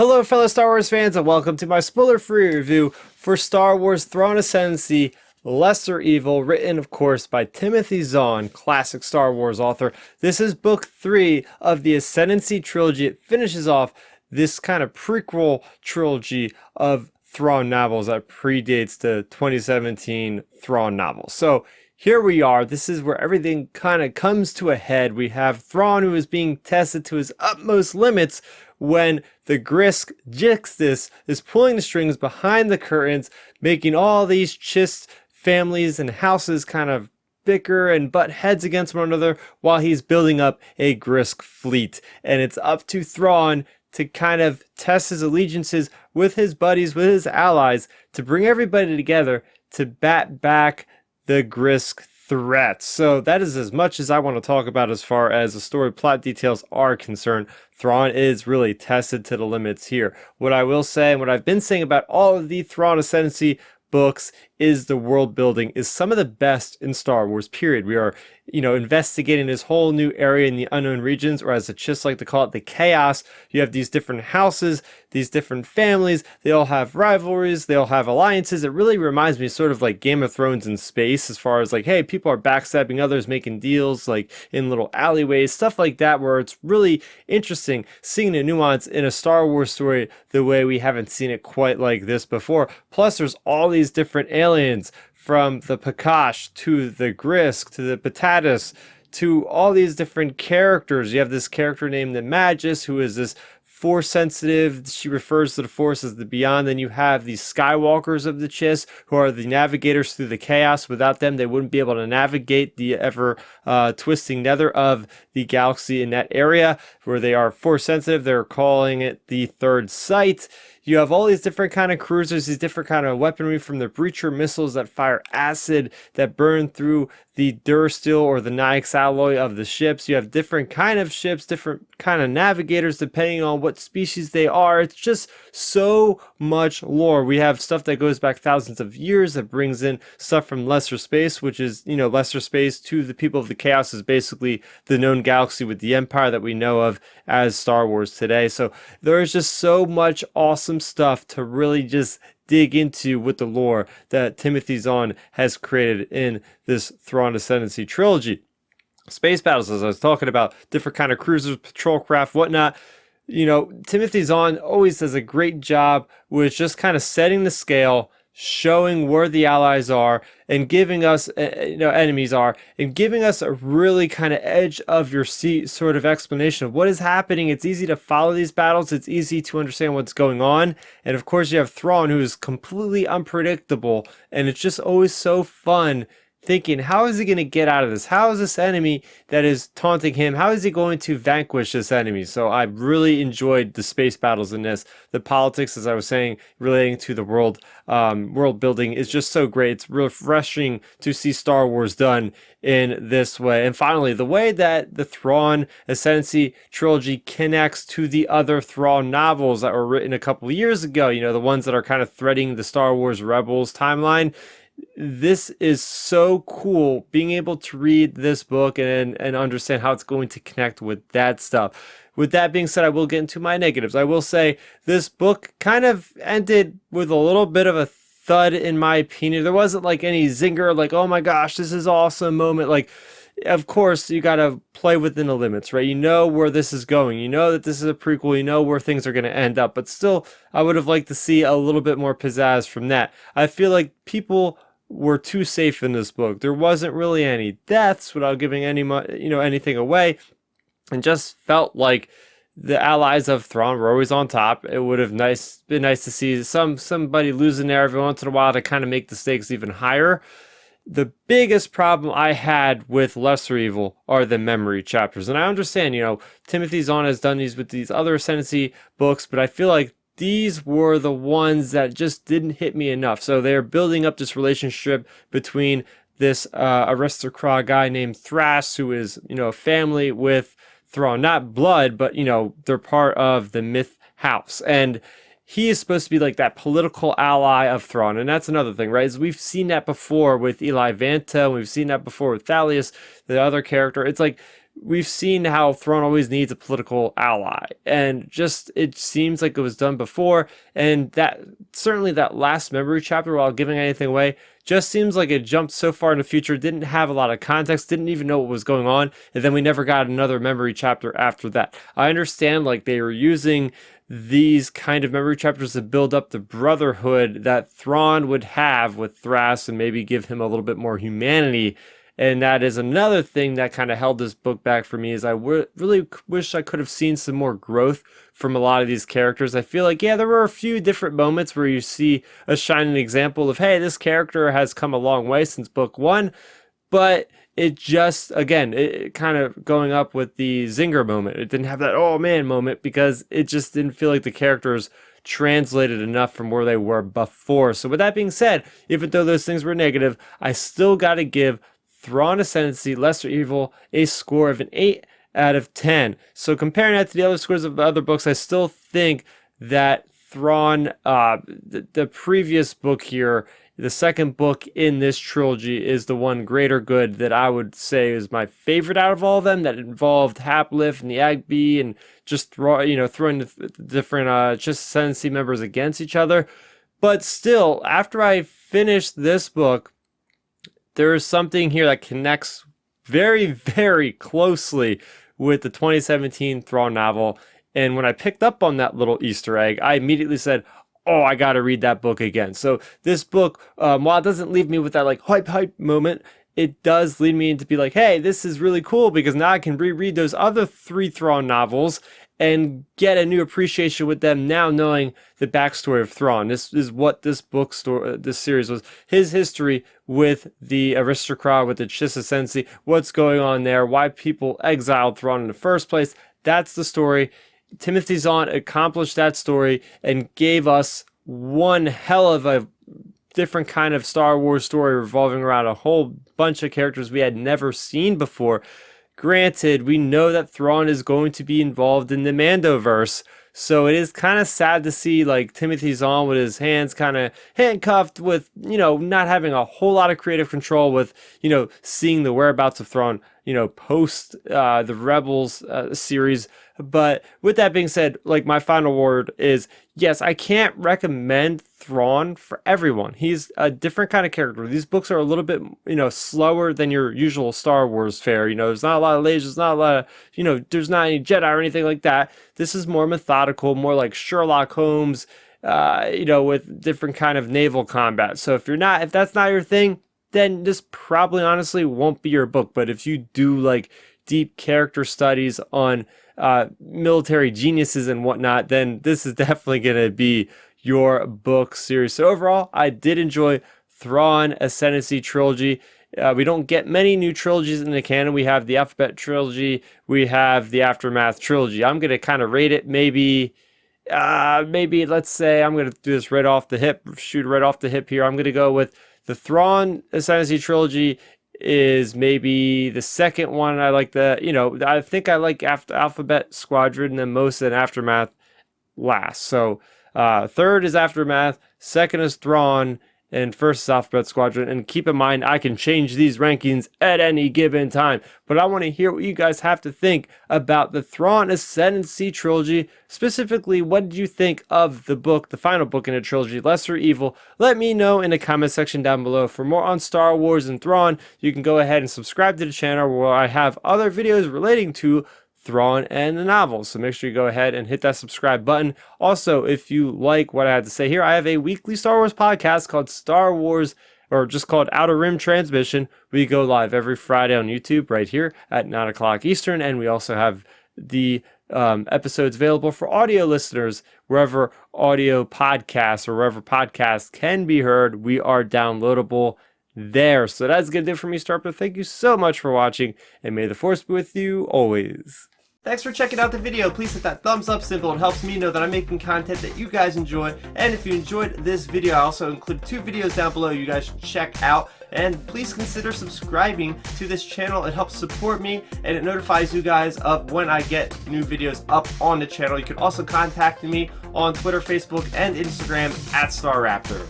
Hello, fellow Star Wars fans, and welcome to my spoiler-free review for Star Wars Thrawn Ascendency, Lesser Evil, written, of course, by Timothy Zahn, classic Star Wars author. This is book 3 of the Ascendency trilogy. It finishes off this kind of prequel trilogy of Thrawn novels that predates the 2017 Thrawn novels. So here we are. This is where everything kind of comes to a head. We have Thrawn, who is being tested to his utmost limits when the Grisk Jixtis is pulling the strings behind the curtains, making all these Chiss families and houses kind of bicker and butt heads against one another while he's building up a Grisk fleet. And it's up to Thrawn to kind of test his allegiances with his buddies, with his allies, to bring everybody together to bat back the Grisk threat. So that is as much as I want to talk about as far as the story plot details are concerned. Thrawn is really tested to the limits here. What I will say, and what I've been saying about all of the Thrawn Ascendency books, is the world building is some of the best in Star Wars, period. We are, investigating this whole new area in the unknown regions, or as the Chiss like to call it, the chaos. You have these different houses, these different families. They all have rivalries. They all have alliances. It really reminds me sort of like Game of Thrones in space, as far as like, hey, people are backstabbing others, making deals like in little alleyways, stuff like that, where it's really interesting seeing the nuance in a Star Wars story the way we haven't seen it quite like this before. Plus, there's all these different aliens, from the Pakash to the Grisk to the Patatis to all these different characters. You have this character named the Magus, who is this Force sensitive. She refers to the Force as the Beyond. Then you have these Skywalkers of the Chiss, who are the navigators through the chaos. Without them, they wouldn't be able to navigate the ever twisting nether of the galaxy in that area, where they are Force sensitive. They're calling it the Third Sight. You have all these different kind of cruisers, these different kind of weaponry, from the breacher missiles that fire acid that burn through the durasteel or the Nyx alloy of the ships. You have different kind of ships, different kind of navigators depending on what species they are. It's just so much lore. We have stuff that goes back thousands of years that brings in stuff from lesser space, which is, lesser space to the people of the chaos is basically the known galaxy with the Empire that we know of as Star Wars today. So there is just so much awesome stuff to really just dig into with the lore that Timothy Zahn has created in this Thrawn Ascendency trilogy. Space battles, as I was talking about, different kind of cruisers, patrol craft, whatnot. Timothy Zahn always does a great job with just kind of setting the scale, showing where the allies are, and giving us, enemies are, and giving us a really kind of edge of your seat sort of explanation of what is happening. It's easy to follow these battles. It's easy to understand what's going on. And of course, you have Thrawn, who is completely unpredictable, and it's just always so fun thinking, how is he going to get out of this? How is this enemy that is taunting him, how is he going to vanquish this enemy? So I really enjoyed the space battles in this. The politics, as I was saying, relating to the world building is just so great. It's refreshing to see Star Wars done in this way. And finally, the way that the Thrawn Ascendency trilogy connects to the other Thrawn novels that were written a couple of years ago, the ones that are kind of threading the Star Wars Rebels timeline. This is so cool, being able to read this book and understand how it's going to connect with that stuff. With that being said, I will get into my negatives. I will say this book kind of ended with a little bit of a thud, in my opinion. There wasn't like any zinger, like, oh my gosh, this is awesome moment. Like, of course, you got to play within the limits, right? You know where this is going. You know that this is a prequel. You know where things are going to end up. But still, I would have liked to see a little bit more pizzazz from that. I feel like people were too safe in this book. There wasn't really any deaths without giving anything away, and just felt like the allies of Thrawn were always on top. It would have been nice to see somebody losing there every once in a while to kind of make the stakes even higher. The biggest problem I had with Lesser Evil are the memory chapters. And I understand, Timothy Zahn has done these with these other Ascendancy books, but I feel like these were the ones that just didn't hit me enough. So they're building up this relationship between this aristocrat guy named Thras, who is, a family with Thrawn. Not blood, but, they're part of the myth house. And he is supposed to be like that political ally of Thrawn. And that's another thing, right? Is we've seen that before with Eli Vanta, we've seen that before with Thalius, the other character. It's like we've seen how Thrawn always needs a political ally, and just it seems like it was done before. And that certainly that last memory chapter, while giving anything away, just seems like it jumped so far in the future, didn't have a lot of context, didn't even know what was going on, and then we never got another memory chapter after that. I understand like they were using these kind of memory chapters to build up the brotherhood that Thrawn would have with Thras and maybe give him a little bit more humanity. And that is another thing that kind of held this book back for me, is I really wish I could have seen some more growth from a lot of these characters. I feel like, yeah, there were a few different moments where you see a shining example of, hey, this character has come a long way since book one, but it just, again, it kind of going up with the Zinger moment. It didn't have that, oh man moment, because it just didn't feel like the characters translated enough from where they were before. So with that being said, even though those things were negative, I still got to give Thrawn Ascendency, Lesser Evil, a score of an 8 out of 10. So comparing that to the other scores of the other books, I still think that Thrawn, the previous book here, the second book in this trilogy, is the one greater good that I would say is my favorite out of all of them, that involved Haplif and the Agby and just throwing the different Chiss Ascendancy members against each other. But still, after I finished this book, there is something here that connects very, very closely with the 2017 Thrawn novel. And when I picked up on that little Easter egg, I immediately said, oh, I got to read that book again. So this book, while it doesn't leave me with that like hype moment, it does lead me into be like, hey, this is really cool, because now I can reread those other 3 Thrawn novels and get a new appreciation with them now, knowing the backstory of Thrawn. This is what this this series was. His history with the aristocrat, with the Chiss Ascendancy, what's going on there, why people exiled Thrawn in the first place. That's the story. Timothy Zahn accomplished that story and gave us one hell of a different kind of Star Wars story revolving around a whole bunch of characters we had never seen before. Granted, we know that Thrawn is going to be involved in the Mandoverse, so it is kind of sad to see like Timothy Zahn with his hands kind of handcuffed, with, you know, not having a whole lot of creative control with, you know, seeing the whereabouts of Thrawn, you know, post the Rebels series. But with that being said, like, my final word is, yes, I can't recommend Thrawn for everyone. He's a different kind of character. These books are a little bit, you know, slower than your usual Star Wars fare. You know, there's not a lot of lasers, not a lot of, you know, there's not any Jedi or anything like that. This is more methodical, more like Sherlock Holmes, you know, with different kind of naval combat. So if that's not your thing, then this probably honestly won't be your book. But if you do like deep character studies on military geniuses and whatnot, then this is definitely going to be your book series. So overall, I did enjoy Thrawn Ascendancy trilogy. We don't get many new trilogies in the canon. We have the Alphabet trilogy, we have the Aftermath trilogy. I'm going to kind of rate it maybe let's say I'm going to do this right off the hip, shoot right off the hip here. I'm going to go with the Thrawn Ascendancy trilogy is maybe the second one. I like I think I like Alphabet Squadron the most, and Aftermath last. So third is Aftermath, second is Thrawn, and first is Alphabet Squadron. And keep in mind, I can change these rankings at any given time, but I want to hear what you guys have to think about the Thrawn Ascendancy trilogy. Specifically, what did you think of the book, the final book in the trilogy, Lesser Evil? Let me know in the comment section down below. For more on Star Wars and Thrawn, you can go ahead and subscribe to the channel, where I have other videos relating to Thrawn and the novels. So make sure you go ahead and hit that subscribe button. Also, if you like what I had to say here, I have a weekly Star Wars podcast called Star Wars, or just called Outer Rim Transmission. We go live every Friday on YouTube right here at 9 o'clock Eastern. And we also have the episodes available for audio listeners wherever audio podcasts or wherever podcasts can be heard. We are downloadable there. So that's going to do it for me, Starrapter. Thank you so much for watching, and may the Force be with you always. Thanks for checking out the video. Please hit that thumbs up symbol. It helps me know that I'm making content that you guys enjoy. And if you enjoyed this video, I also include 2 videos down below you guys should check out. And please consider subscribing to this channel. It helps support me, and it notifies you guys of when I get new videos up on the channel. You can also contact me on Twitter, Facebook, and Instagram at Starrapter.